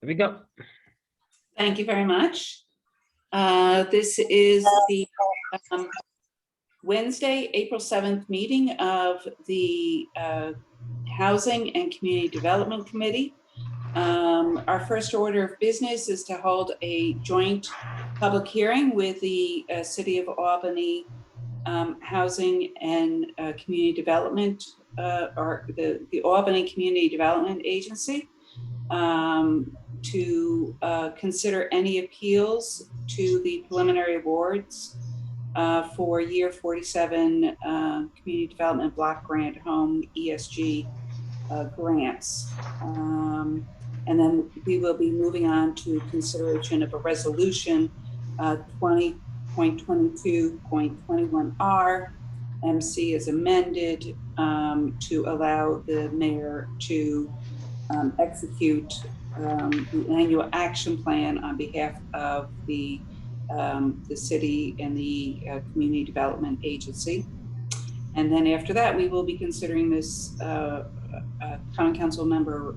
There we go. Thank you very much. This is the Wednesday, April 7th meeting of the Housing and Community Development Committee. Our first order of business is to hold a joint public hearing with the City of Albany Housing and Community Development, or the Albany Community Development Agency, to consider any appeals to the preliminary awards for year 47 Community Development Block Grant Home ESG grants. And then we will be moving on to consideration of a resolution 20.22.21R MC is amended to allow the mayor to execute the annual action plan on behalf of the city and the Community Development Agency. And then after that, we will be considering this Common Council member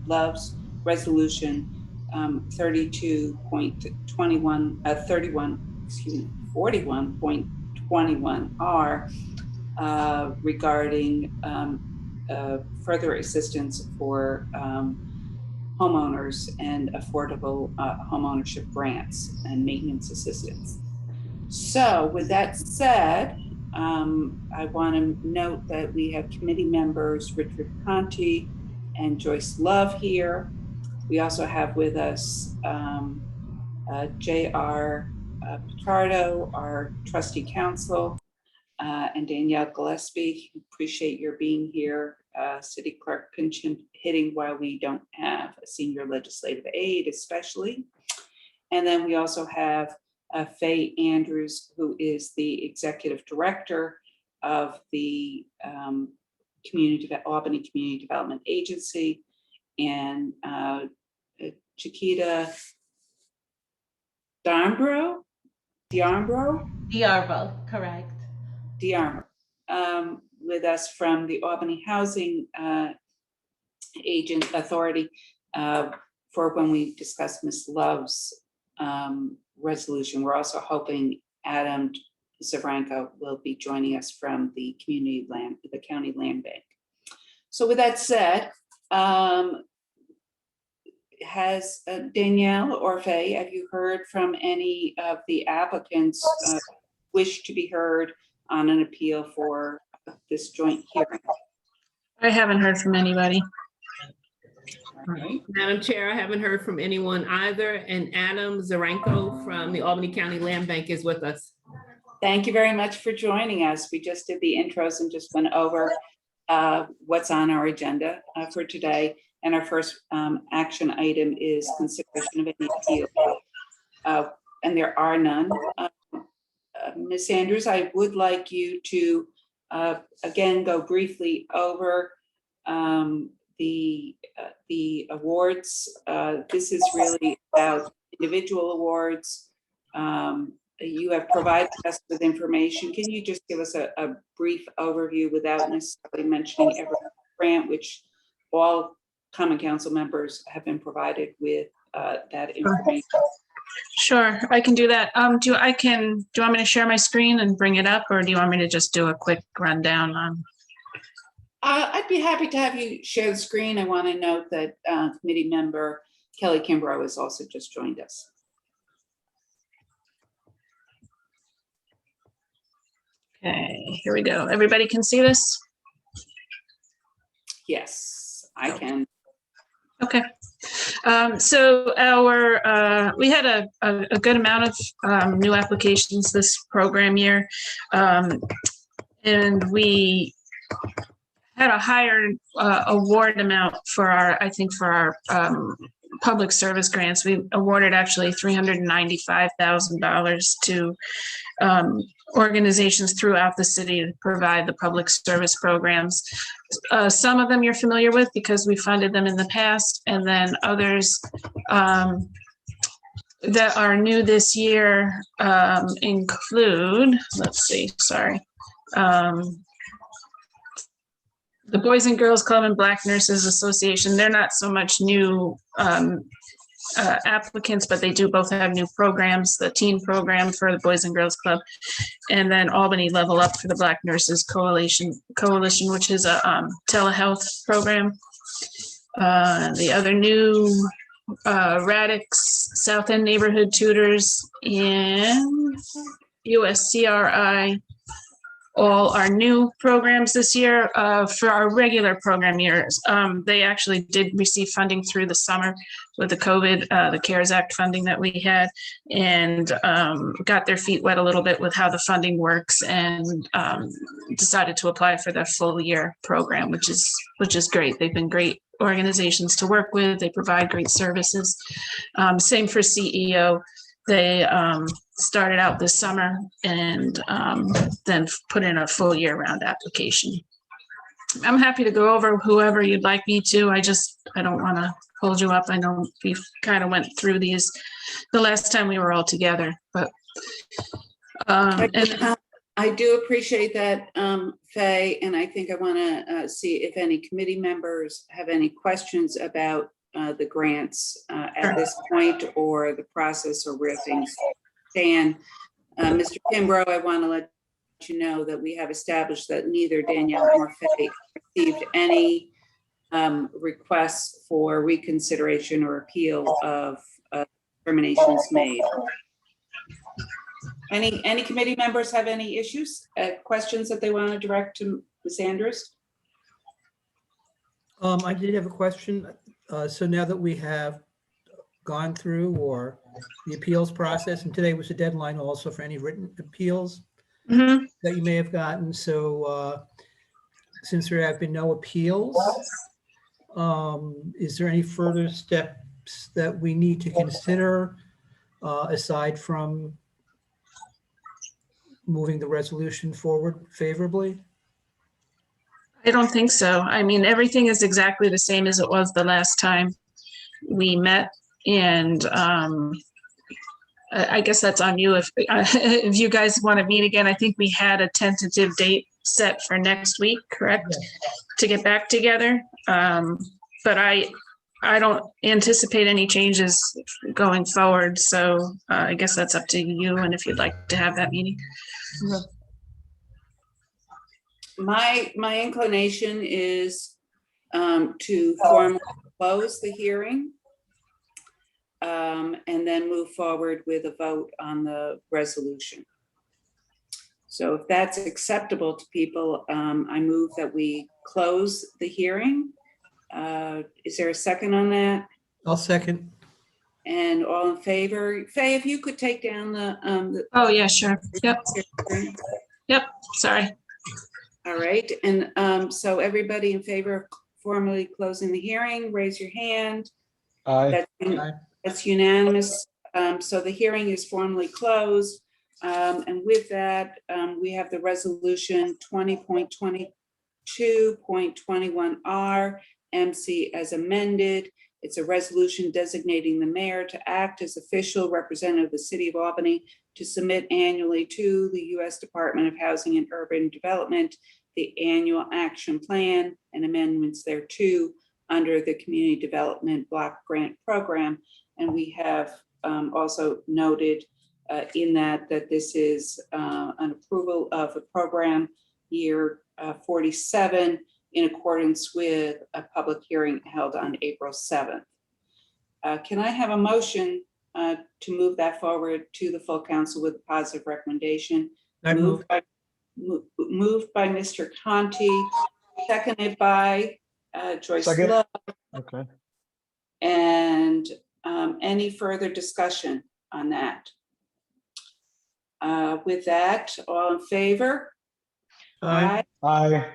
Love's resolution 41.21R regarding further assistance for homeowners and affordable homeownership grants and maintenance assistance. So with that said, I want to note that we have committee members Richard Conti and Joyce Love here. We also have with us J.R. Picardo, our trustee counsel, and Danielle Gillespie. Appreciate your being here. City Clerk pinch hitting while we don't have a senior legislative aide, especially. And then we also have Faye Andrews, who is the executive director of the Albany Community Development Agency, and Chiquita D'Arbro, correct. D'Arbro, with us from the Albany Housing Agent Authority for when we discuss Ms. Love's resolution. We're also hoping Adam Zoranko will be joining us from the county land bank. So with that said, has Danielle or Faye, have you heard from any of the applicants wish to be heard on an appeal for this joint hearing? I haven't heard from anybody. All right. Madam Chair, I haven't heard from anyone either. And Adam Zoranko from the Albany County Land Bank is with us. Thank you very much for joining us. We just did the intros and just went over what's on our agenda for today. And our first action item is consideration of any appeal. And there are none. Ms. Andrews, I would like you to again go briefly over the awards. This is really about individual awards. You have provided us with information. Can you just give us a brief overview without necessarily mentioning every grant, which all Common Council members have been provided with that information? Sure, I can do that. Do you want me to share my screen and bring it up, or do you want me to just do a quick rundown on? I'd be happy to have you share the screen. I want to note that committee member Kelly Kimbrough has also just joined us. Okay, here we go. Everybody can see this? Yes, I can. Okay. So we had a good amount of new applications this program year, and we had a higher award amount for our public service grants. We awarded actually $395,000 to organizations throughout the city to provide the public service programs. Some of them you're familiar with because we funded them in the past, and then others that are new this year include, let's see, sorry. The Boys and Girls Club and Black Nurses Association, they're not so much new applicants, but they do both have new programs, the teen program for the Boys and Girls Club, and then Albany Level Up for the Black Nurses Coalition, which is a telehealth program. The other new Radix South End Neighborhood Tutors and USCRI, all our new programs this year. For our regular program years, they actually did receive funding through the summer with the COVID, the CARES Act funding that we had, and got their feet wet a little bit with how the funding works, and decided to apply for their full year program, which is great. They've been great organizations to work with. They provide great services. Same for CEO. They started out this summer and then put in a full year-round application. I'm happy to go over whoever you'd like me to. I don't want to hold you up. I know we kind of went through these the last time we were all together, but I do appreciate that, Faye, and I think I want to see if any committee members have any questions about the grants at this point, or the process, or where things stand. Mr. Kimbrough, I want to let you know that we have established that neither Danielle nor Faye received any requests for reconsideration or appeal of determinations made. Any committee members have any issues, questions that they want to direct to Ms. Andrews? I did have a question. So now that we have gone through or the appeals process, and today was the deadline also for any written appeals that you may have gotten. So since there have been no appeals, is there any further steps that we need to consider aside from moving the resolution forward favorably? I don't think so. I mean, everything is exactly the same as it was the last time we met, and I guess that's on you if you guys want to meet again. I think we had a tentative date set for next week, correct? Yeah. To get back together. But I don't anticipate any changes going forward. So I guess that's up to you, and if you'd like to have that meeting. My inclination is to formally close the hearing and then move forward with a vote on the resolution. So if that's acceptable to people, I move that we close the hearing. Is there a second on that? I'll second. And all in favor? Faye, if you could take down the Oh, yeah, sure. Yep. Yep. Sorry. All right, and so everybody in favor of formally closing the hearing, raise your hand. Aye. That's unanimous. So the hearing is formally closed. And with that, we have the resolution 20.22.21R MC as amended. It's a resolution designating the mayor to act as official representative of the city of Albany to submit annually to the U.S. Department of Housing and Urban Development the annual action plan and amendments thereto under the Community Development Block Grant Program. And we have also noted in that this is an approval of the program year 47 in accordance with a public hearing held on April 7th. Can I have a motion to move that forward to the full council with a positive recommendation? Moved by Mr. Conti, seconded by Joyce Second. Love. Okay. And any further discussion on that? With that, all in favor? Aye. Aye.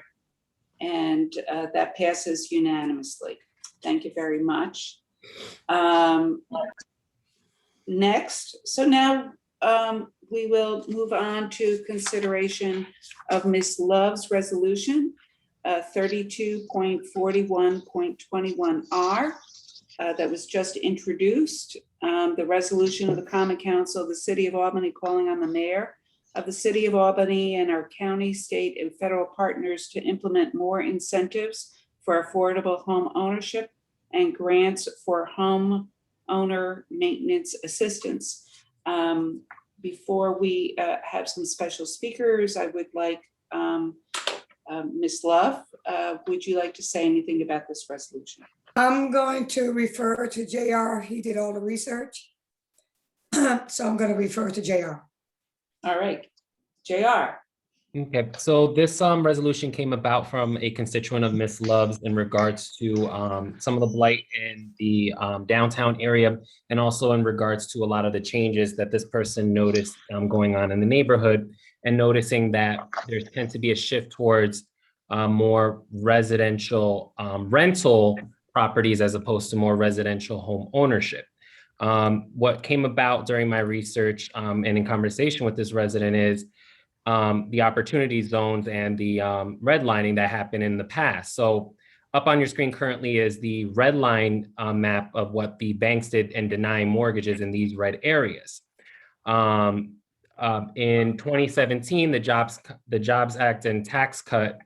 And that passes unanimously. Thank you very much. Next, so now we will move on to consideration of Ms. Love's resolution 32.41.21R that was just introduced. The resolution of the Common Council of the City of Albany calling on the mayor of the City of Albany and our county, state, and federal partners to implement more incentives for affordable home ownership and grants for home homeowner maintenance assistance. Before we have some special speakers, I would like Ms. Love, would you like to say anything about this resolution? I'm going to refer to JR. He did all the research. So I'm going to refer to JR. All right, JR. Okay, so this resolution came about from a constituent of Ms. Love's in regards to some of the blight in the downtown area, and also in regards to a lot of the changes that this person noticed going on in the neighborhood, and noticing that there tends to be a shift towards more residential rental properties as opposed to more residential home ownership. What came about during my research and in conversation with this resident is the opportunity zones and the redlining that happened in the past. So up on your screen currently is the red line map of what the banks did in denying mortgages in these red areas. In 2017, the Jobs Act and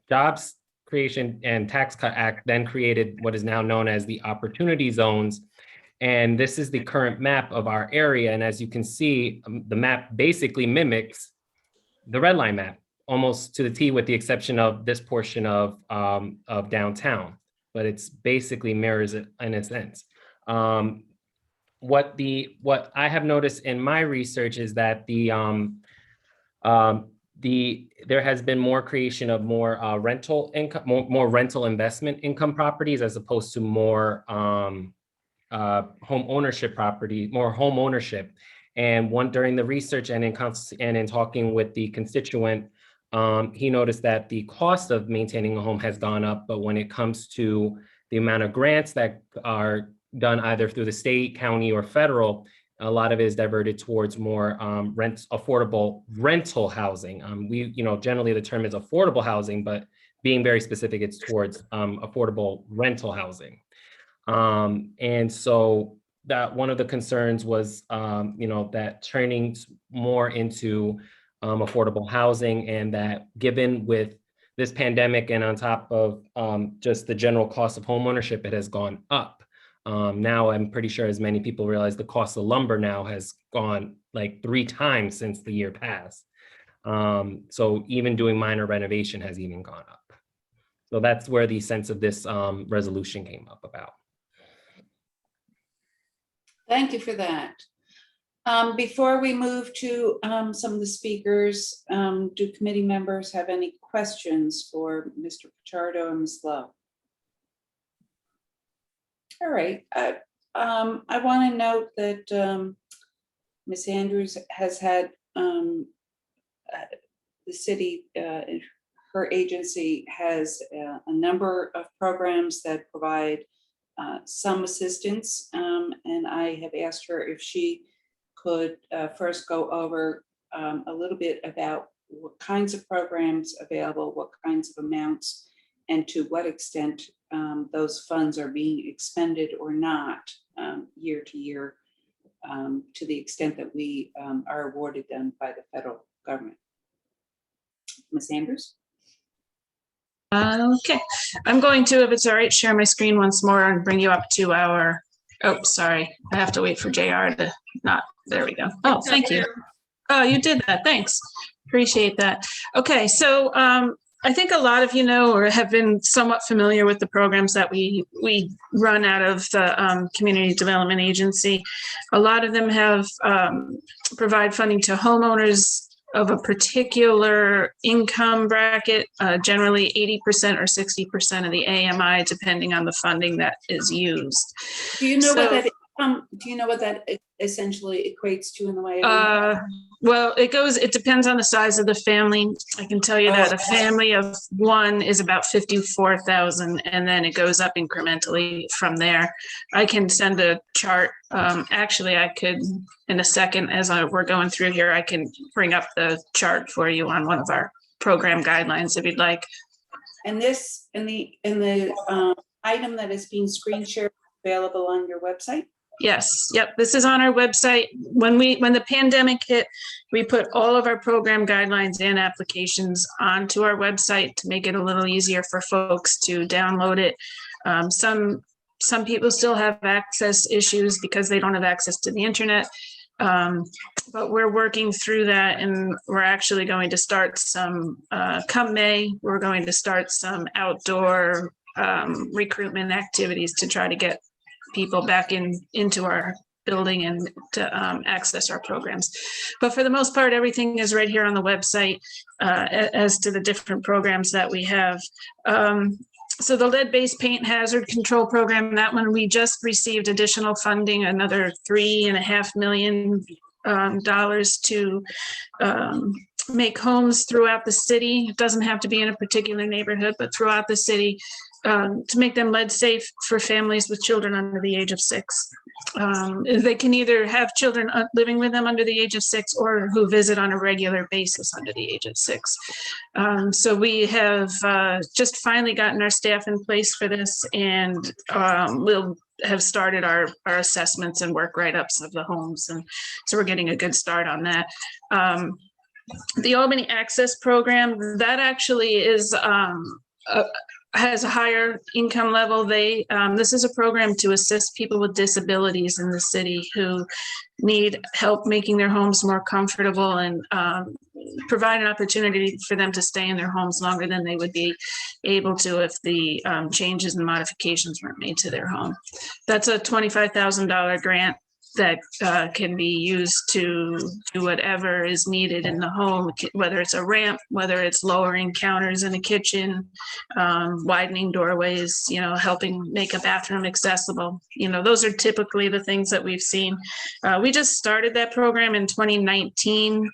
Jobs Creation and Tax Cut Act then created what is now known as the opportunity zones. And this is the current map of our area. And as you can see, the map basically mimics the red line map almost to the T, with the exception of this portion of downtown, but it's basically mirrors it in a sense. What I have noticed in my research is that there has been more creation of more rental income, more rental investment income properties, as opposed to more home ownership property, more home ownership. And during the research and in talking with the constituent, he noticed that the cost of maintaining a home has gone up, but when it comes to the amount of grants that are done either through the state, county, or federal, a lot of it is diverted towards more affordable rental housing. Generally the term is affordable housing, but being very specific, it's towards affordable rental housing. And so that one of the concerns was, that turning more into affordable housing, and that given with this pandemic and on top of just the general cost of homeownership, it has gone up. Now I'm pretty sure, as many people realize, the cost of lumber now has gone like 3 times since the year passed. So even doing minor renovation has even gone up. So that's where the sense of this resolution came up about. Thank you for that. Before we move to some of the speakers, do committee members have any questions for Mr. Pichardo and Ms. Love? All right. I want to note that Ms. Andrews has had the city, her agency has a number of programs that provide some assistance, and I have asked her if she could first go over a little bit about what kinds of programs available, what kinds of amounts, and to what extent those funds are being expended or not year to year, to the extent that we are awarded them by the federal government. Ms. Andrews? Okay, I'm going to, if it's all right, share my screen once more and bring you up to our, oh, sorry, I have to wait for JR to not, there we go. Oh, thank you. Oh, you did that, thanks. Appreciate that. Okay, so I think a lot of you know or have been somewhat familiar with the programs that we run out of the Community Development Agency. A lot of them have provide funding to homeowners of a particular income bracket, generally 80% or 60% of the AMI, depending on the funding that is used. Do you know what that essentially equates to in the way of well, it depends on the size of the family. I can tell you that a family of 1 is about 54,000, and then it goes up incrementally from there. I can send a chart. Actually, I could, in a second, as we're going through here, I can bring up the chart for you on one of our program guidelines if you'd like. And this, in the item that is being screen shared, available on your website? Yes, yep, this is on our website. When the pandemic hit, we put all of our program guidelines and applications onto our website to make it a little easier for folks to download it. Some Some people still have access issues because they don't have access to the internet. But we're working through that, and we're actually going to start some, come May, we're going to start some outdoor recruitment activities to try to get people back into our building and to access our programs. But for the most part, everything is right here on the website as to the different programs that we have. So the lead-based paint hazard control program, that one, we just received additional funding, another $3.5 million to make homes throughout the city. It doesn't have to be in a particular neighborhood, but throughout the city, to make them lead safe for families with children under the age of 6. They can either have children living with them under the age of 6 or who visit on a regular basis under the age of 6. So we have just finally gotten our staff in place for this, and we'll have started our assessments and work write-ups of the homes. And so we're getting a good start on that. The Albany Access Program, that actually is has a higher income level. This is a program to assist people with disabilities in the city who need help making their homes more comfortable, and provide an opportunity for them to stay in their homes longer than they would be able to if the changes and modifications weren't made to their home. That's a $25,000 grant that can be used to do whatever is needed in the home, whether it's a ramp, whether it's lowering counters in a kitchen, widening doorways, helping make a bathroom accessible. Those are typically the things that we've seen. We just started that program in 2019.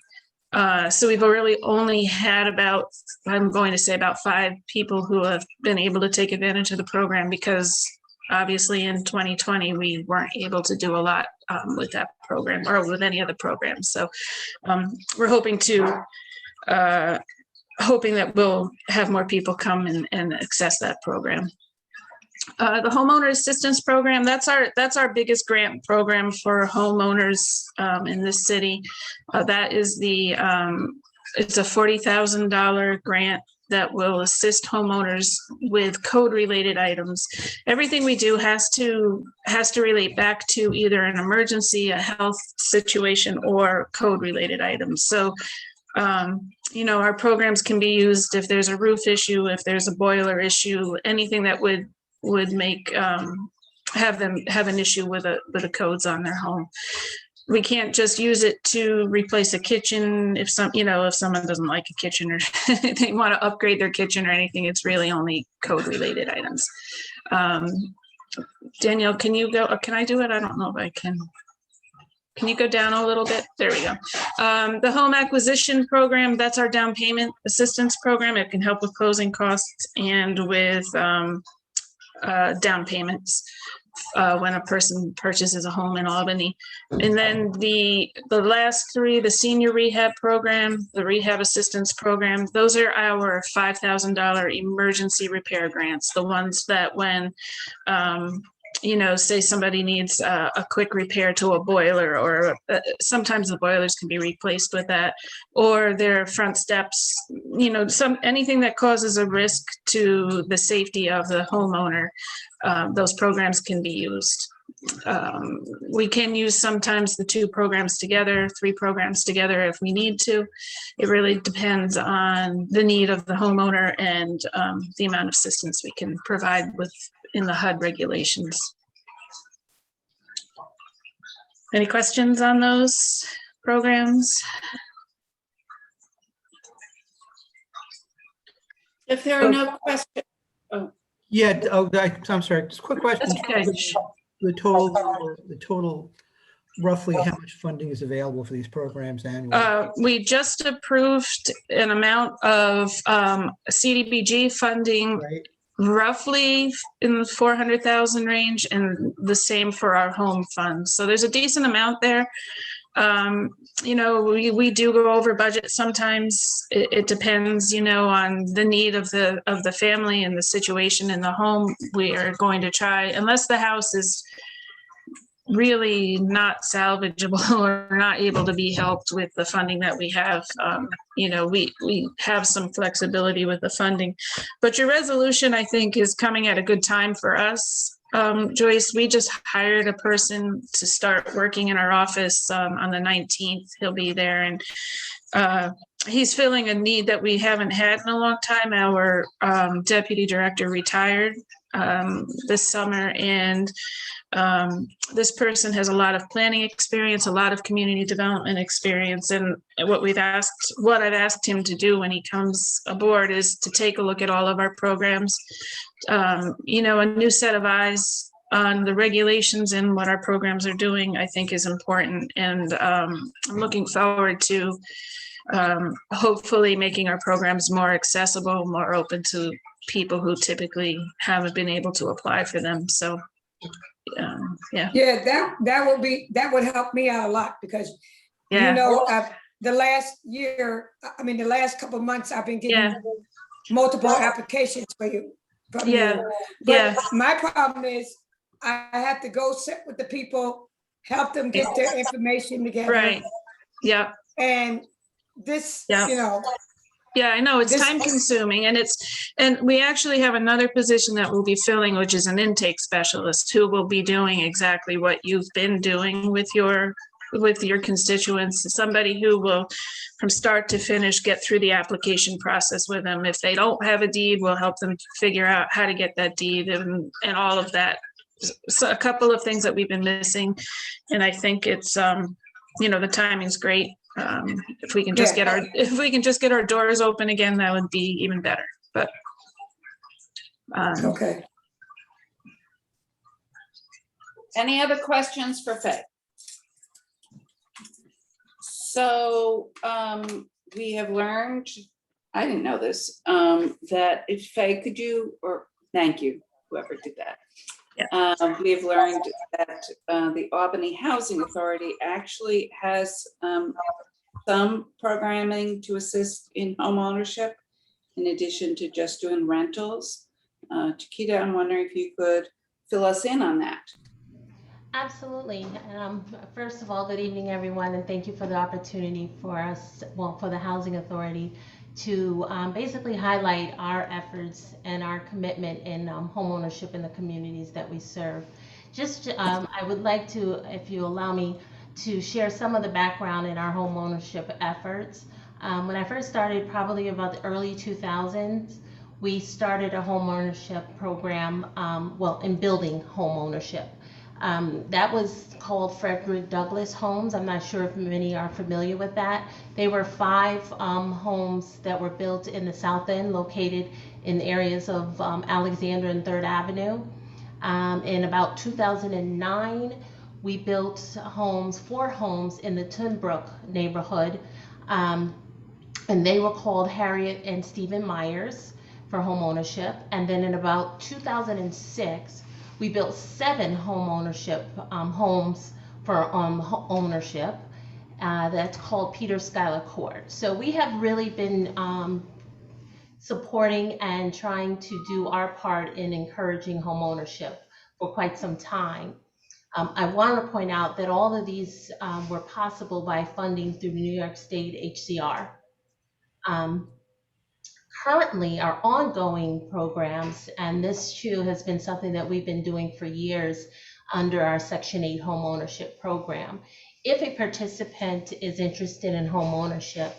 So we've really only had about 5 people who have been able to take advantage of the program, because obviously in 2020, we weren't able to do a lot with that program or with any other programs. So we're hoping that we'll have more people come and access that program. The Homeowner Assistance Program, that's our biggest grant program for homeowners in this city. That is it's a $40,000 grant that will assist homeowners with code-related items. Everything we do has to relate back to either an emergency, a health situation, or code-related items. So, our programs can be used if there's a roof issue, if there's a boiler issue, anything that would make have them have an issue with the codes on their home. We can't just use it to replace a kitchen if someone doesn't like a kitchen or they want to upgrade their kitchen or anything. It's really only code related items. Danielle, can you go, or can I do it? I don't know if I can. Can you go down a little bit? There we go. The home acquisition program, that's our down payment assistance program. It can help with closing costs and with down payments when a person purchases a home in Albany. And then the last 3, the senior rehab program, the rehab assistance program, those are our $5,000 emergency repair grants. The ones that when, say somebody needs a quick repair to a boiler, or sometimes the boilers can be replaced with that, or their front steps, anything that causes a risk to the safety of the homeowner. Those programs can be used. We can use sometimes the 2 programs together, 3 programs together if we need to. It really depends on the need of the homeowner and the amount of assistance we can provide in the HUD regulations. Any questions on those programs? If there are no questions. Yeah, I'm sorry, just a quick question. Okay. The total, roughly how much funding is available for these programs annually? We just approved an amount of CDBG funding, Right. roughly in the 400,000 range, and the same for our home fund. So there's a decent amount there. We do go over budget sometimes. It depends, on the need of the family and the situation in the home. We are going to try, unless the house is really not salvageable or not able to be helped with the funding that we have. We have some flexibility with the funding, but your resolution, I think, is coming at a good time for us. Joyce, we just hired a person to start working in our office on the 19th. He'll be there, and he's filling a need that we haven't had in a long time. Our deputy director retired this summer, and this person has a lot of planning experience, a lot of community development experience, and what I've asked him to do when he comes aboard is to take a look at all of our programs. You know, a new set of eyes on the regulations and what our programs are doing, I think, is important. And I'm looking forward to hopefully making our programs more accessible, more open to people who typically haven't been able to apply for them. So, yeah. Yeah, that would help me out a lot because, Yeah. you know, the last year, I mean, the last couple of months, I've been getting Yeah. multiple applications for you. From Yeah. you. Yeah. But my problem is I have to go sit with the people, help them get their information together. Right. Yeah. And this, Yeah. you know. Yeah, I know it's This- time consuming, and we actually have another position that we'll be filling, which is an intake specialist who will be doing exactly what you've been doing with your constituents, somebody who will from start to finish get through the application process with them. If they don't have a deed, we'll help them figure out how to get that deed and all of that. So a couple of things that we've been missing, and I think it's you know, the timing's great. If we can just get our doors open again, that would be even better. But Okay. Any other questions for Faye? So we have learned, I didn't know this, that if Faye, could you, or thank you, whoever did that. Yeah. We have learned that the Albany Housing Authority actually has some programming to assist in home ownership in addition to just doing rentals. Chiquita, I'm wondering if you could fill us in on that. Absolutely. First of all, good evening, everyone, and thank you for the opportunity for us, for the Housing Authority, to basically highlight our efforts and our commitment in home ownership in the communities that we serve. I would like to, if you allow me, to share some of the background in our home ownership efforts. When I first started, probably about the early 2000s, we started a home ownership program, in building home ownership. That was called Frederick Douglass Homes. I'm not sure if many are familiar with that. They were 5 homes that were built in the South End, located in areas of Alexander and 3rd Avenue. In about 2009, we built 4 homes in the Tunbrook neighborhood, and they were called Harriet and Stephen Myers for home ownership. And then in about 2006, we built 7 home ownership homes for ownership. That's called Peter Schuyler Court. So we have really been supporting and trying to do our part in encouraging home ownership for quite some time. I want to point out that all of these were possible by funding through New York State HCR. Currently, our ongoing programs, and this too has been something that we've been doing for years under our Section 8 home ownership program. If a participant is interested in home ownership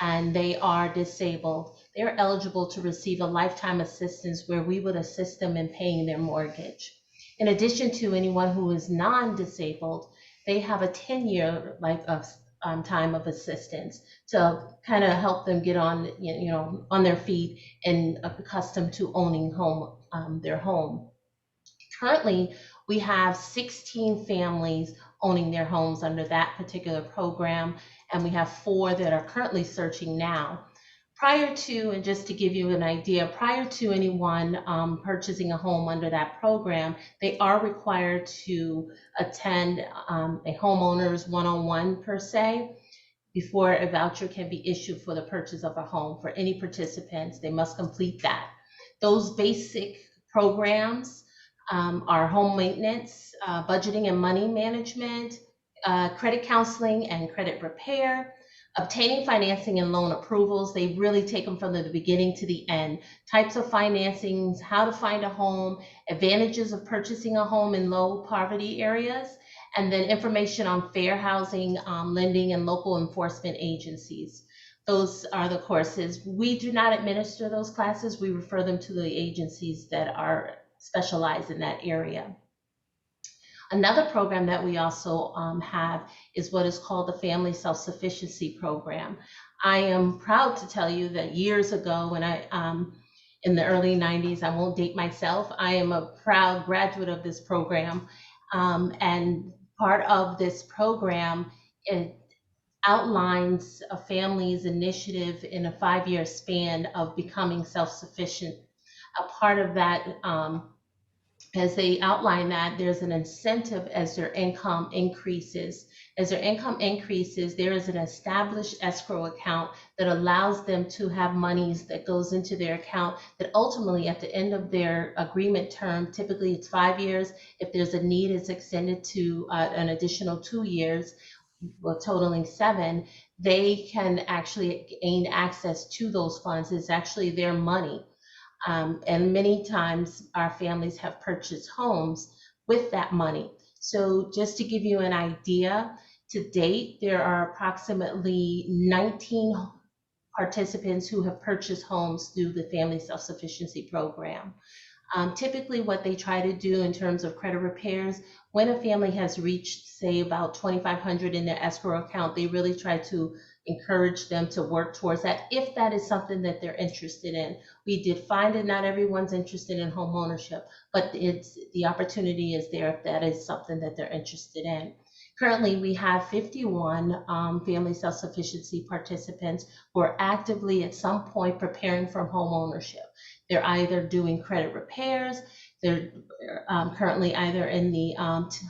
and they are disabled, they're eligible to receive a lifetime assistance where we would assist them in paying their mortgage. In addition to anyone who is non-disabled, they have a 10-year time of assistance to kind of help them get on, on their feet and accustomed to owning their home. Currently, we have 16 families owning their homes under that particular program, and we have 4 that are currently searching now. Prior to, and just to give you an idea, prior to anyone purchasing a home under that program, they are required to attend a homeowner's one-on-one per se before a voucher can be issued for the purchase of a home. For any participants, they must complete that. Those basic programs are home maintenance, budgeting and money management, credit counseling and credit repair, obtaining financing and loan approvals. They really take them from the beginning to the end. Types of financings, how to find a home, advantages of purchasing a home in low poverty areas, and then information on fair housing, lending, and local enforcement agencies. Those are the courses. We do not administer those classes. We refer them to the agencies that are specialized in that area. Another program that we also have is what is called the Family Self-Sufficiency Program. I am proud to tell you that years ago, when in the early 90s, I won't date myself, I am a proud graduate of this program. And part of this program, it outlines a family's initiative in a 5-year span of becoming self-sufficient. A part of that, as they outline that, there's an incentive as their income increases. As their income increases, there is an established escrow account that allows them to have monies that goes into their account that ultimately at the end of their agreement term, typically it's 5 years. If there's a need, it's extended to an additional 2 years, well, totaling 7. They can actually gain access to those funds. It's actually their money. And many times our families have purchased homes with that money. So just to give you an idea, to date, there are approximately 19 participants who have purchased homes through the Family Self-Sufficiency Program. Typically what they try to do in terms of credit repairs, when a family has reached, say, about $2,500 in their escrow account, they really try to encourage them to work towards that if that is something that they're interested in. We did find that not everyone's interested in home ownership, but the opportunity is there if that is something that they're interested in. Currently, we have 51 family self-sufficiency participants who are actively at some point preparing for home ownership. They're either doing credit repairs, they're currently either in the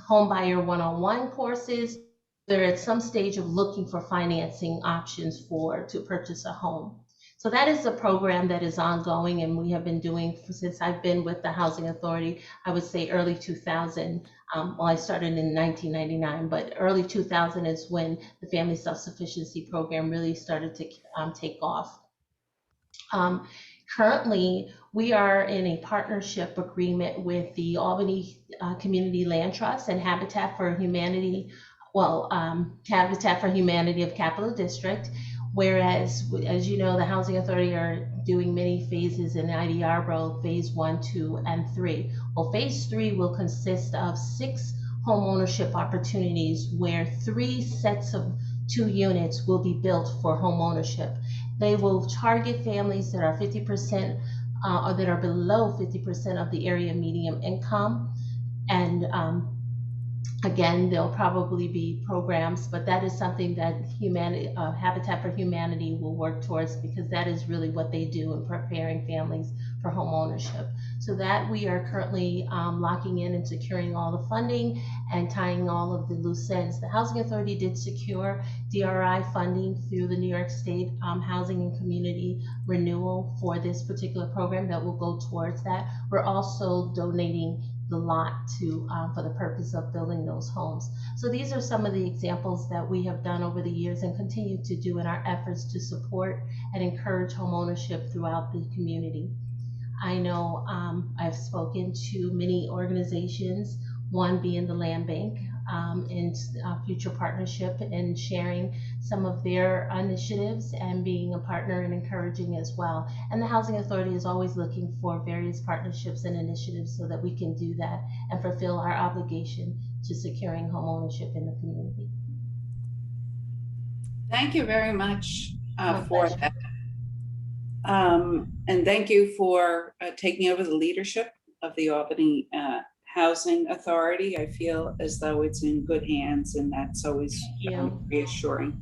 Home Buyer 101 courses, they're at some stage of looking for financing options to purchase a home. So that is a program that is ongoing and we have been doing since I've been with the Housing Authority, I would say early 2000. Well, I started in 1999, but early 2000 is when the Family Self-Sufficiency Program really started to take off. Currently, we are in a partnership agreement with the Albany Community Land Trust and Habitat for Humanity, Habitat for Humanity of Capital District, whereas, as you know, the Housing Authority are doing many phases in IDR Road, phase 1, 2, and 3. Well, phase 3 will consist of 6 home ownership opportunities where 3 sets of 2 units will be built for home ownership. They will target families that are 50% or that are below 50% of the area median income. And again, there'll probably be programs, but that is something that Habitat for Humanity will work towards because that is really what they do in preparing families for home ownership. So that we are currently locking in and securing all the funding and tying all of the loose ends. The Housing Authority did secure DRI funding through the New York State Housing and Community Renewal for this particular program that will go towards that. We're also donating the lot for the purpose of building those homes. So these are some of the examples that we have done over the years and continue to do in our efforts to support and encourage home ownership throughout the community. I know I've spoken to many organizations, one being the Land Bank, in future partnership and sharing some of their initiatives and being a partner and encouraging as well. And the Housing Authority is always looking for various partnerships and initiatives so that we can do that and fulfill our obligation to securing home ownership in the community. Thank you very much My for pleasure. that. And thank you for taking over the leadership of the Albany Housing Authority. I feel as though it's in good hands, and that's always reassuring.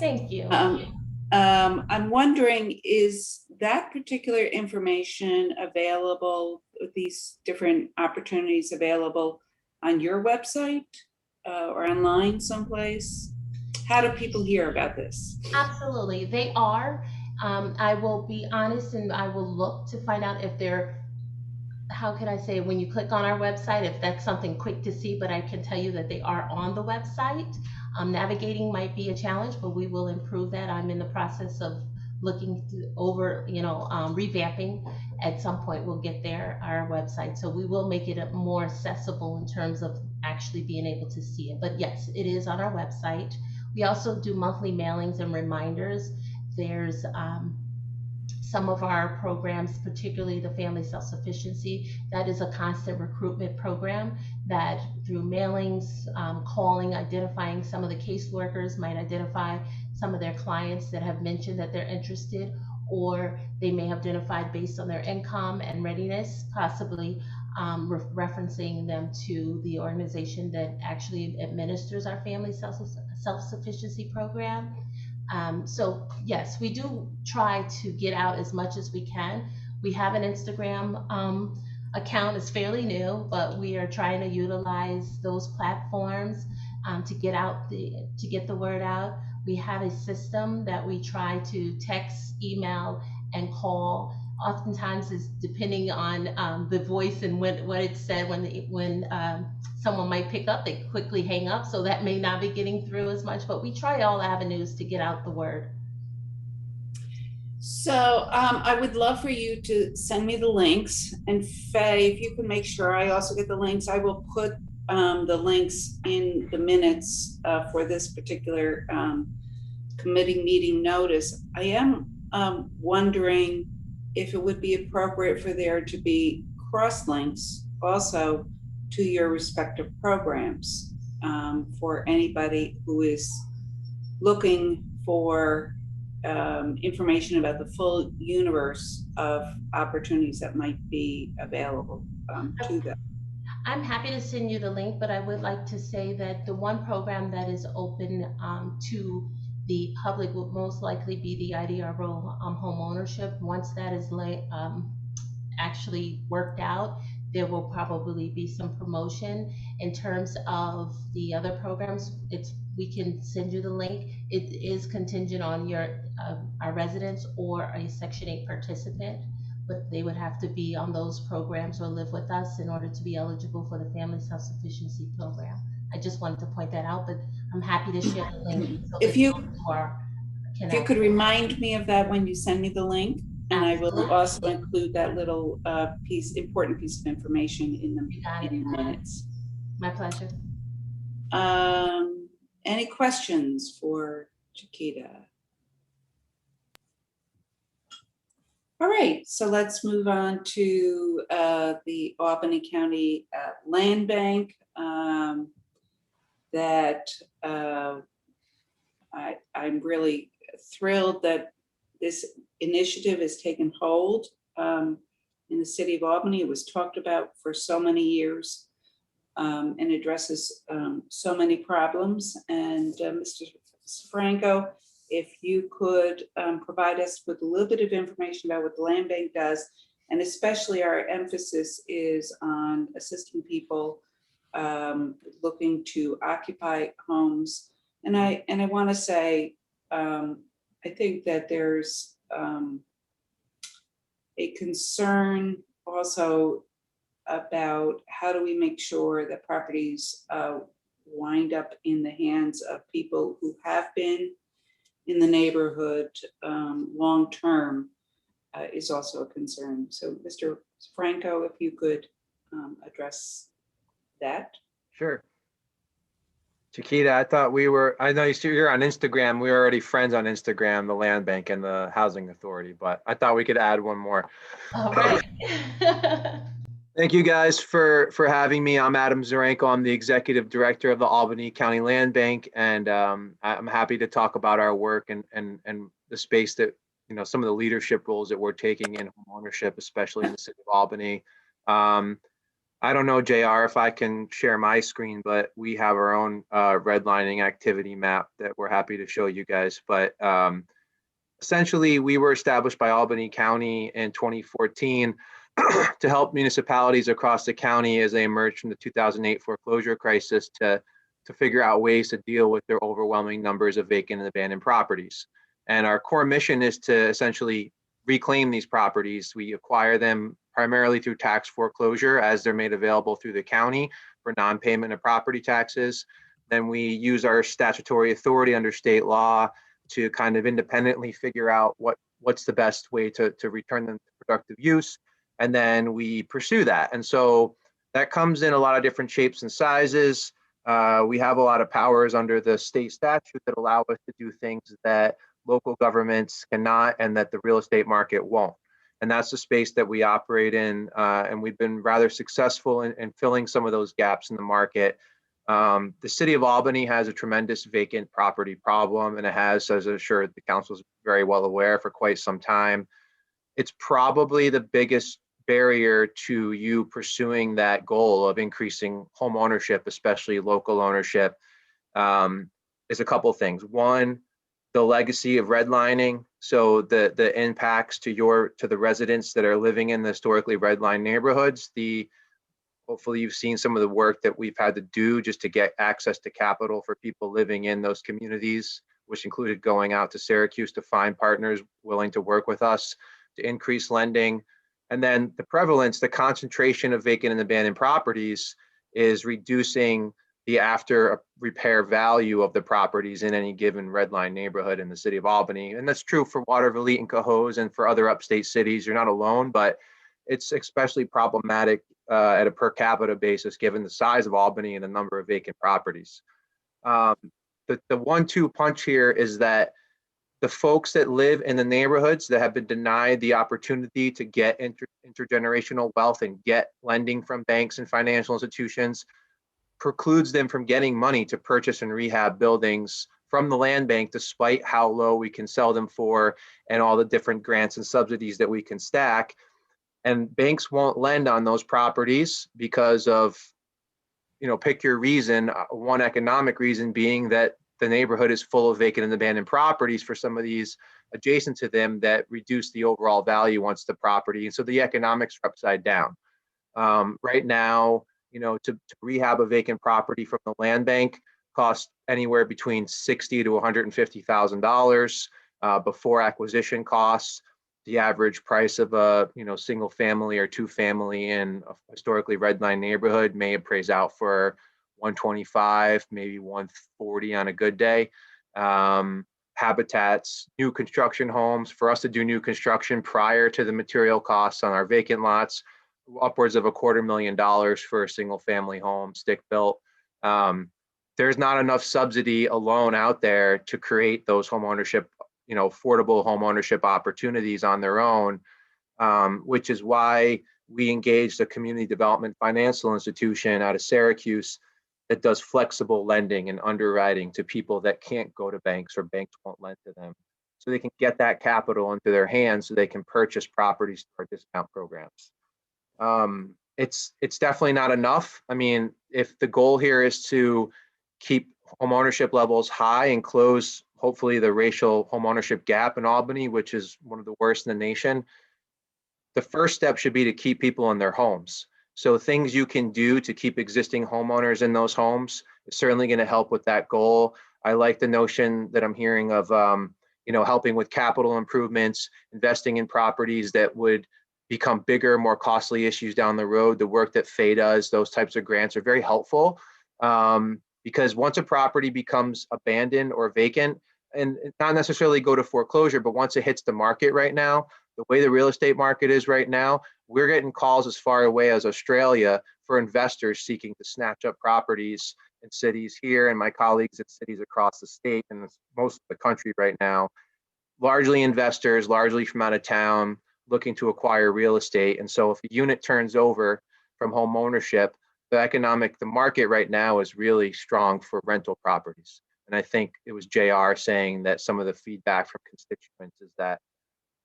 Thank you. I'm wondering, is that particular information available, these different opportunities available on your website or online someplace? How do people hear about this? Absolutely, they are. I will be honest and I will look to find out if they're, how can I say, when you click on our website, if that's something quick to see, but I can tell you that they are on the website. Navigating might be a challenge, but we will improve that. I'm in the process of looking over, revamping. At some point we'll get there, our website. So we will make it more accessible in terms of actually being able to see it. But yes, it is on our website. We also do monthly mailings and reminders. There's some of our programs, particularly the Family Self-Sufficiency, that is a constant recruitment program that through mailings, calling, identifying some of the caseworkers might identify some of their clients that have mentioned that they're interested, or they may have identified based on their income and readiness, possibly referencing them to the organization that actually administers our Family Self-Sufficiency program. So yes, we do try to get out as much as we can. We have an Instagram account. It's fairly new, but we are trying to utilize those platforms to get the word out. We have a system that we try to text, email, and call. Oftentimes, it's depending on the voice and what it said. When someone might pick up, they quickly hang up, so that may not be getting through as much. But we try all avenues to get out the word. So I would love for you to send me the links, and Faye, if you can make sure I also get the links, I will put the links in the minutes for this particular committee meeting notice. I am wondering if it would be appropriate for there to be cross links also to your respective programs for anybody who is looking for information about the full universe of opportunities that might be available to them. I'm happy to send you the link, but I would like to say that the one program that is open to the public will most likely be the IDRO home ownership. Once that is actually worked out, there will probably be some promotion. In terms of the other programs, we can send you the link. It is contingent on your our residents or a Section 8 participant, but they would have to be on those programs or live with us in order to be eligible for the Family Self-Sufficiency program. I just wanted to point that out, but I'm happy to share the link. So if you could remind me of that when you send me the link, and Absolutely. I will also include that little important piece of information in the minutes. My pleasure. Any questions for Chiquita? All right, so let's move on to the Albany County Land Bank. I'm really thrilled that this initiative has taken hold in the city of Albany. It was talked about for so many years and addresses so many problems. And Mr. Zoranko, if you could provide us with a little bit of information about what the land bank does, and especially our emphasis is on assisting people looking to occupy homes. And I want to say, I think that there's a concern also about how do we make sure that properties wind up in the hands of people who have been in the neighborhood long term is also a concern. So Mr. Zoranko, if you could address that. Sure. Chiquita, I know you're on Instagram. We were already friends on Instagram, the Land Bank and the Housing Authority, but I thought we could add one more. All right. Thank you guys for having me. I'm Adam Zoranko. I'm the Executive Director of the Albany County Land Bank, and I'm happy to talk about our work and the space that, some of the leadership roles that we're taking in homeownership, especially in the city of Albany. I don't know, JR, if I can share my screen, but we have our own redlining activity map that we're happy to show you guys. But essentially, we were established by Albany County in 2014 to help municipalities across the county as they emerged from the 2008 foreclosure crisis to figure out ways to deal with their overwhelming numbers of vacant and abandoned properties. And our core mission is to essentially reclaim these properties. We acquire them primarily through tax foreclosure as they're made available through the county for non-payment of property taxes. Then we use our statutory authority under state law to kind of independently figure out what's the best way to return them to productive use. And then we pursue that. And so that comes in a lot of different shapes and sizes. We have a lot of powers under the state statute that allow us to do things that local governments cannot and that the real estate market won't. And that's the space that we operate in. And we've been rather successful in filling some of those gaps in the market. The city of Albany has a tremendous vacant property problem, and it has, as I'm sure the council is very well aware, for quite some time. It's probably the biggest barrier to you pursuing that goal of increasing home ownership, especially local ownership, is a couple of things. One, the legacy of redlining. So the impacts to the residents that are living in the historically redlined neighborhoods. Hopefully you've seen some of the work that we've had to do just to get access to capital for people living in those communities, which included going out to Syracuse to find partners willing to work with us to increase lending. And then the prevalence, the concentration of vacant and abandoned properties is reducing the after repair value of the properties in any given redline neighborhood in the city of Albany. And that's true for Waterville, and Cohoes, and for other upstate cities. You're not alone, but it's especially problematic at a per capita basis, given the size of Albany and the number of vacant properties. The 1-2 punch here is that the folks that live in the neighborhoods that have been denied the opportunity to get intergenerational wealth and get lending from banks and financial institutions precludes them from getting money to purchase and rehab buildings from the land bank, despite how low we can sell them for and all the different grants and subsidies that we can stack. And banks won't lend on those properties because of, pick your reason. One economic reason being that the neighborhood is full of vacant and abandoned properties for some of these adjacent to them that reduce the overall value once the property. And so the economics are upside down. Right now, to rehab a vacant property from the land bank costs anywhere between $60,000 to $150,000 before acquisition costs. The average price of a single family or two family in a historically redline neighborhood may appraise out for 125, maybe 140 on a good day. Habitats, new construction homes, for us to do new construction prior to the material costs on our vacant lots, upwards of $250,000 for a single family home, stick built. There's not enough subsidy alone out there to create those home ownership, affordable home ownership opportunities on their own, which is why we engaged a community development financial institution out of Syracuse that does flexible lending and underwriting to people that can't go to banks or banks won't lend to them. So they can get that capital into their hands so they can purchase properties through our discount programs. It's definitely not enough. I mean, if the goal here is to keep home ownership levels high and close, hopefully, the racial home ownership gap in Albany, which is one of the worst in the nation, the first step should be to keep people in their homes. So things you can do to keep existing homeowners in those homes is certainly going to help with that goal. I like the notion that I'm hearing of, helping with capital improvements, investing in properties that would become bigger, more costly issues down the road. The work that FAE does, those types of grants are very helpful because once a property becomes abandoned or vacant, and not necessarily go to foreclosure, but once it hits the market right now, the way the real estate market is right now, we're getting calls as far away as Australia for investors seeking to snatch up properties in cities here, and my colleagues in cities across the state and most of the country right now, largely investors, largely from out of town, looking to acquire real estate. And so if a unit turns over from home ownership, the market right now is really strong for rental properties. And I think it was JR saying that some of the feedback from constituents is that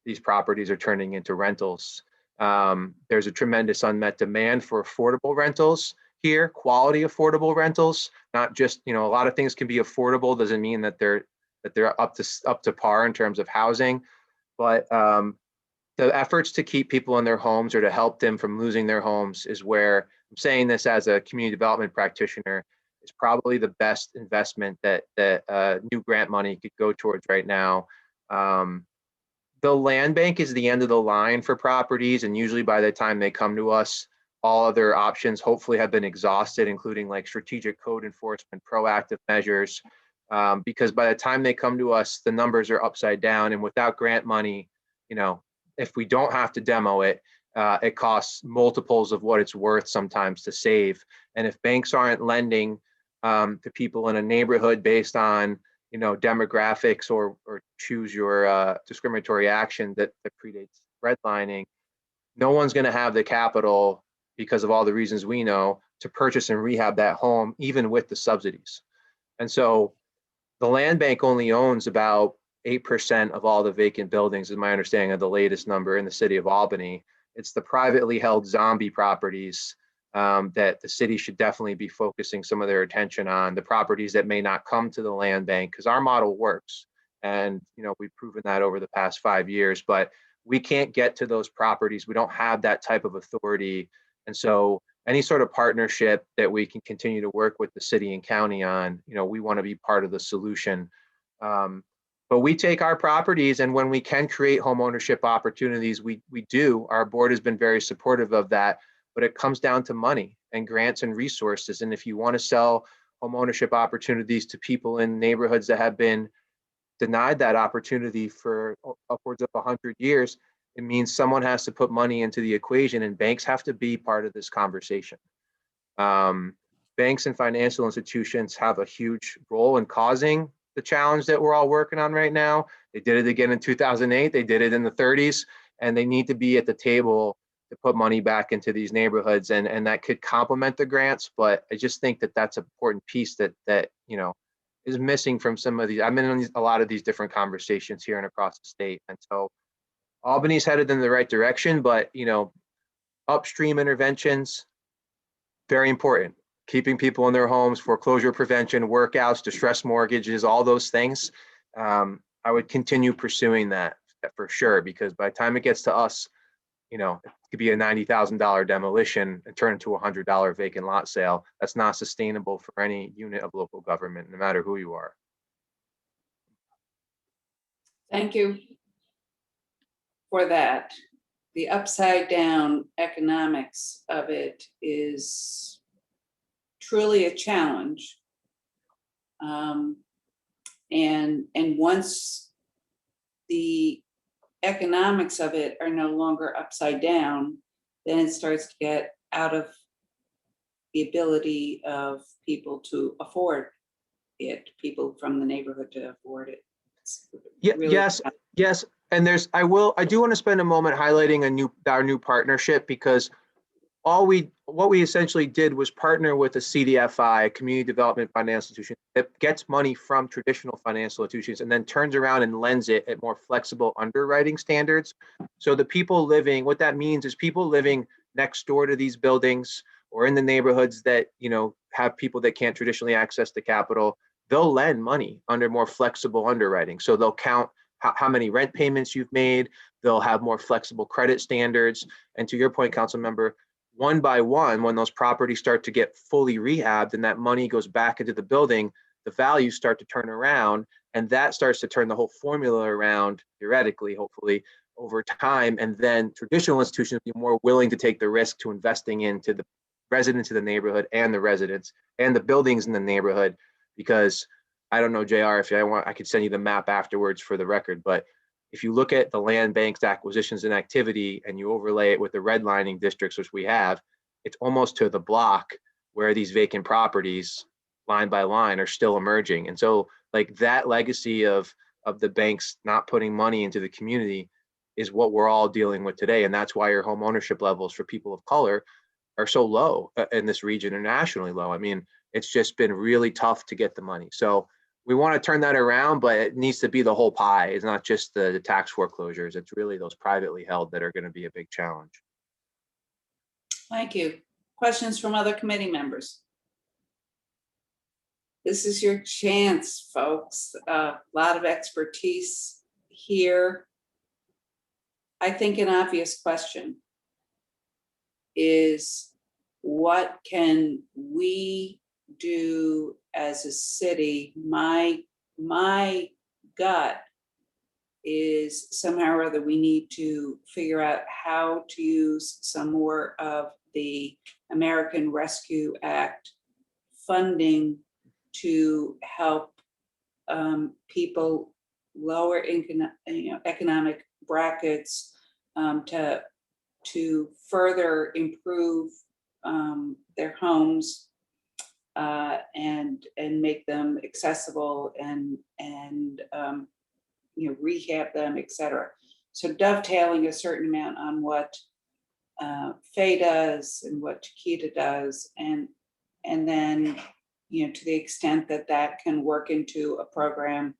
these properties are turning into rentals. There's a tremendous unmet demand for affordable rentals here, quality affordable rentals, not just, a lot of things can be affordable, doesn't mean that they're up to par in terms of housing, but the efforts to keep people in their homes or to help them from losing their homes is where, I'm saying this as a community development practitioner, is probably the best investment that new grant money could go towards right now. The land bank is the end of the line for properties, and usually by the time they come to us, all other options hopefully have been exhausted, including like strategic code enforcement, proactive measures, because by the time they come to us, the numbers are upside down. And without grant money, you know, if we don't have to demo it, it costs multiples of what it's worth sometimes to save. And if banks aren't lending to people in a neighborhood based on, you know, demographics or choose your discriminatory action that predates redlining, no one's going to have the capital, because of all the reasons we know, to purchase and rehab that home, even with the subsidies. And so the land bank only owns about 8% of all the vacant buildings, is my understanding of the latest number in the city of Albany. It's the privately held zombie properties that the city should definitely be focusing some of their attention on, the properties that may not come to the land bank, because our model works. And, you know, we've proven that over the past 5 years, but we can't get to those properties. We don't have that type of authority. And so any sort of partnership that we can continue to work with the city and county on, you know, we want to be part of the solution. But we take our properties, and when we can create home ownership opportunities, we do. Our board has been very supportive of that, but it comes down to money and grants and resources. And if you want to sell home ownership opportunities to people in neighborhoods that have been denied that opportunity for upwards of 100 years, it means someone has to put money into the equation, and banks have to be part of this conversation. Banks and financial institutions have a huge role in causing the challenge that we're all working on right now. They did it again in 2008. They did it in the 30s, and they need to be at the table to put money back into these neighborhoods, and that could complement the grants. But I just think that that's an important piece that you know, is missing from some of these. I've been in a lot of these different conversations here and across the state. And so Albany's headed in the right direction, but, you know, upstream interventions, very important. Keeping people in their homes, foreclosure prevention, workouts, distress mortgages, all those things. I would continue pursuing that for sure, because by the time it gets to us, you know, it could be a $90,000 demolition and turn into a $100 vacant lot sale. That's not sustainable for any unit of local government, no matter who you are. Thank you for that. The upside down economics of it is truly a challenge. And once the economics of it are no longer upside down, then it starts to get out of the ability of people to afford it, people from the neighborhood to afford it. Yeah, really yes. And I do want to spend a moment highlighting our new partnership, because what we essentially did was partner with a CDFI, a community development financial institution, that gets money from traditional financial institutions and then turns around and lends it at more flexible underwriting standards. So the people living, what that means is people living next door to these buildings or in the neighborhoods that, you know, have people that can't traditionally access the capital, they'll lend money under more flexible underwriting. So they'll count how many rent payments you've made. They'll have more flexible credit standards. And to your point, council member, one by one, when those properties start to get fully rehabbed and that money goes back into the building, the values start to turn around, and that starts to turn the whole formula around, theoretically, hopefully, over time. And then traditional institutions will be more willing to take the risk to investing into the residents of the neighborhood and the residents and the buildings in the neighborhood. Because I don't know, JR, if I could send you the map afterwards for the record, but if you look at the land bank's acquisitions and activity and you overlay it with the redlining districts, which we have, it's almost to the block where these vacant properties line by line are still emerging. And so like that legacy of the banks not putting money into the community is what we're all dealing with today. And that's why your home ownership levels for people of color are so low in this region and nationally low. I mean, it's just been really tough to get the money. So we want to turn that around, but it needs to be the whole pie. It's not just the tax foreclosures. It's really those privately held that are going to be a big challenge. Thank you. Questions from other committee members? This is your chance, folks. A lot of expertise here. I think an obvious question is, what can we do as a city? My gut is somehow or other we need to figure out how to use some more of the American Rescue Act funding to help people lower economic brackets to further improve their homes and make them accessible and rehab them, et cetera. So dovetailing a certain amount on what FAY does and what Chiquita does, and then to the extent that that can work into a program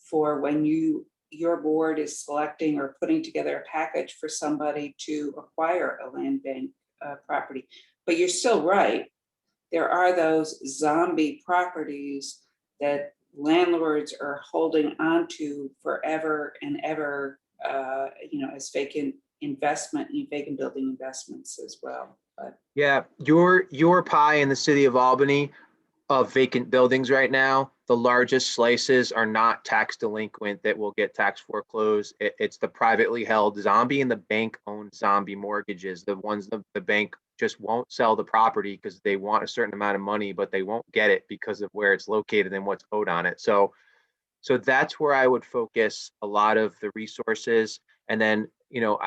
for when your board is selecting or putting together a package for somebody to acquire a land bank property. But you're still right. There are those zombie properties that landlords are holding onto forever and ever, as vacant building investments as well. But Yeah, your pie in the city of Albany of vacant buildings right now, the largest slices are not tax delinquent that will get tax foreclosed. It's the privately held zombie and the bank-owned zombie mortgages, the ones the bank just won't sell the property because they want a certain amount of money, but they won't get it because of where it's located and what's owed on it. So that's where I would focus a lot of the resources. And then,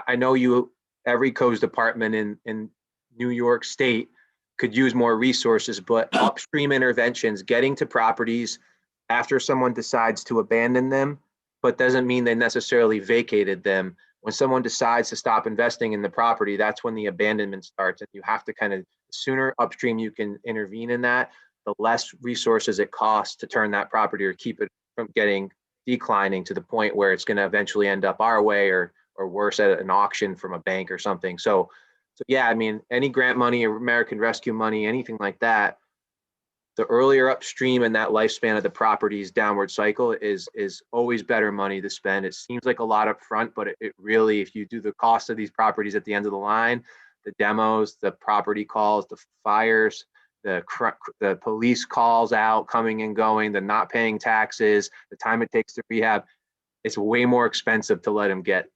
I know every codes department in New York State could use more resources, but upstream interventions, getting to properties after someone decides to abandon them, but doesn't mean they necessarily vacated them. When someone decides to stop investing in the property, that's when the abandonment starts. And you have to the sooner upstream you can intervene in that, the less resources it costs to turn that property or keep it from declining to the point where it's going to eventually end up our way or worse at an auction from a bank or something. So yeah, I mean, any grant money or American Rescue money, anything like that, the earlier upstream in that lifespan of the property's downward cycle is always better money to spend. It seems like a lot up front, but it really, if you do the cost of these properties at the end of the line, the demos, the property calls, the fires, the police calls out, coming and going, the not paying taxes, the time it takes to rehab, it's way more expensive to let them get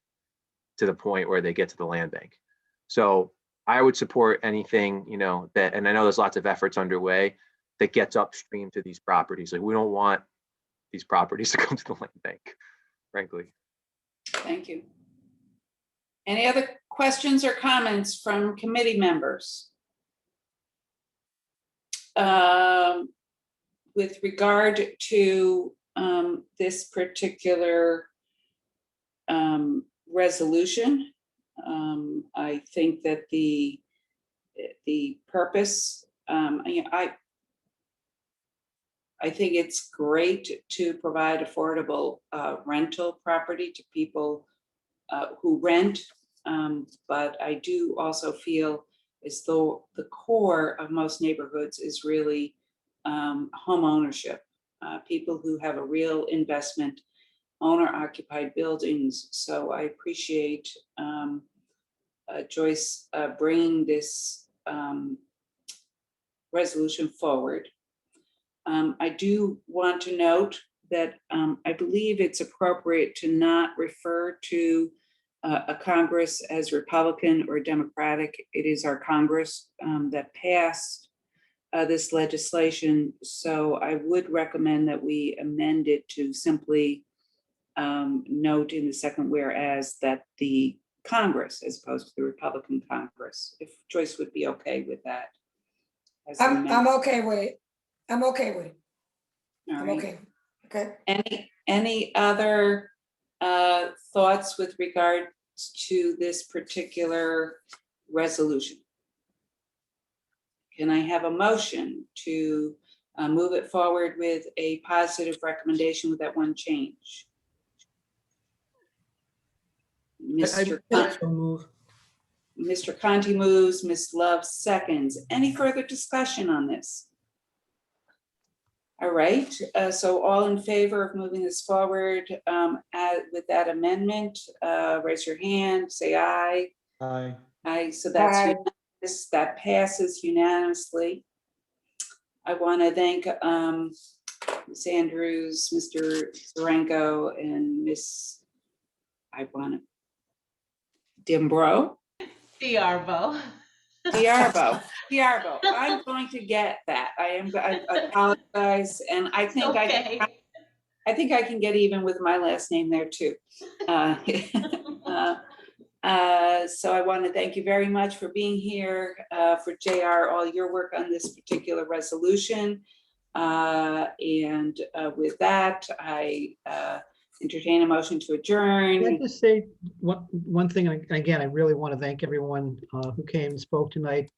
to the point where they get to the land bank. So I would support anything, that, and I know there's lots of efforts underway that gets upstream to these properties. Like, we don't want these properties to come to the land bank, frankly. thank you. Any other questions or comments from committee members? With regard to this particular resolution, I think that the purpose, I think it's great to provide affordable rental property to people who rent, but I do also feel as though the core of most neighborhoods is really home ownership. People who have a real investment, owner-occupied buildings. So I appreciate Joyce bringing this resolution forward. I do want to note that I believe it's appropriate to not refer to a Congress as Republican or Democratic. It is our Congress that passed this legislation. So I would recommend that we amend it to simply note in the second whereas that the Congress, as opposed to the Republican Congress, if Joyce would be okay with that. I'm okay with it. I'm okay with it. All I'm right. okay. Okay. Any other thoughts with regard to this particular resolution? Can I have a motion to move it forward with a positive recommendation with that one change? Mr. Conti moves, Ms. Love seconds. Any further discussion on this? All right, so all in favor of moving this forward with that amendment, raise your hand, say aye. Aye. Aye, so that's Aye. unanimous. That passes unanimously. I want to thank Ms. Andrews, Mr. Zoranko, and Ms. Dimbro. Diarvo. Diarbo, I'm going to get that. I apologize, and I think Okay. I think I can get even with my last name there too. So I want to thank you very much for being here, for JR, all your work on this particular resolution. And with that, I entertain a motion to adjourn. Can I just say one thing, and again, I really want to thank everyone who came and spoke tonight,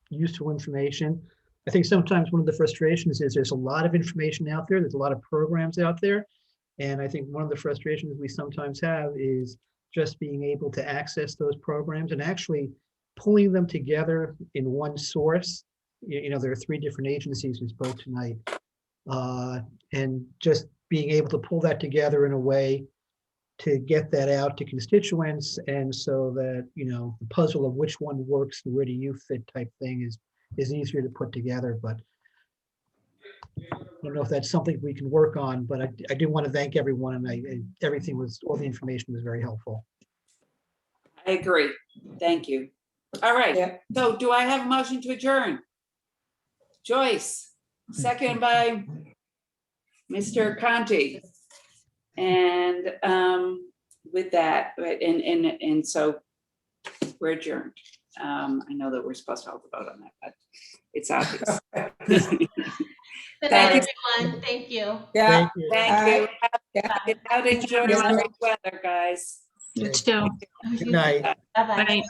useful information. I think sometimes one of the frustrations is there's a lot of information out there, there's a lot of programs out there. And I think one of the frustrations we sometimes have is just being able to access those programs and actually pulling them together in one source. You know, there are 3 different agencies who spoke tonight. And just being able to pull that together in a way to get that out to constituents, and so that, you know, the puzzle of which one works and where do you fit type thing is easier to put together. But I don't know if that's something we can work on, but I do want to thank everyone, and all the information was very helpful. I agree. Thank you. All right. Yeah. So do I have a motion to adjourn? Joyce, second by Mr. Conti. And with that, and so we're adjourned. I know that we're supposed to hold the vote on that, but it's obvious. Good Thank night, you. everyone. Thank you. Yeah. Thank you. Thank you. Yeah. Get out, enjoy the weather, guys. You too. Good night. Bye-bye. Bye.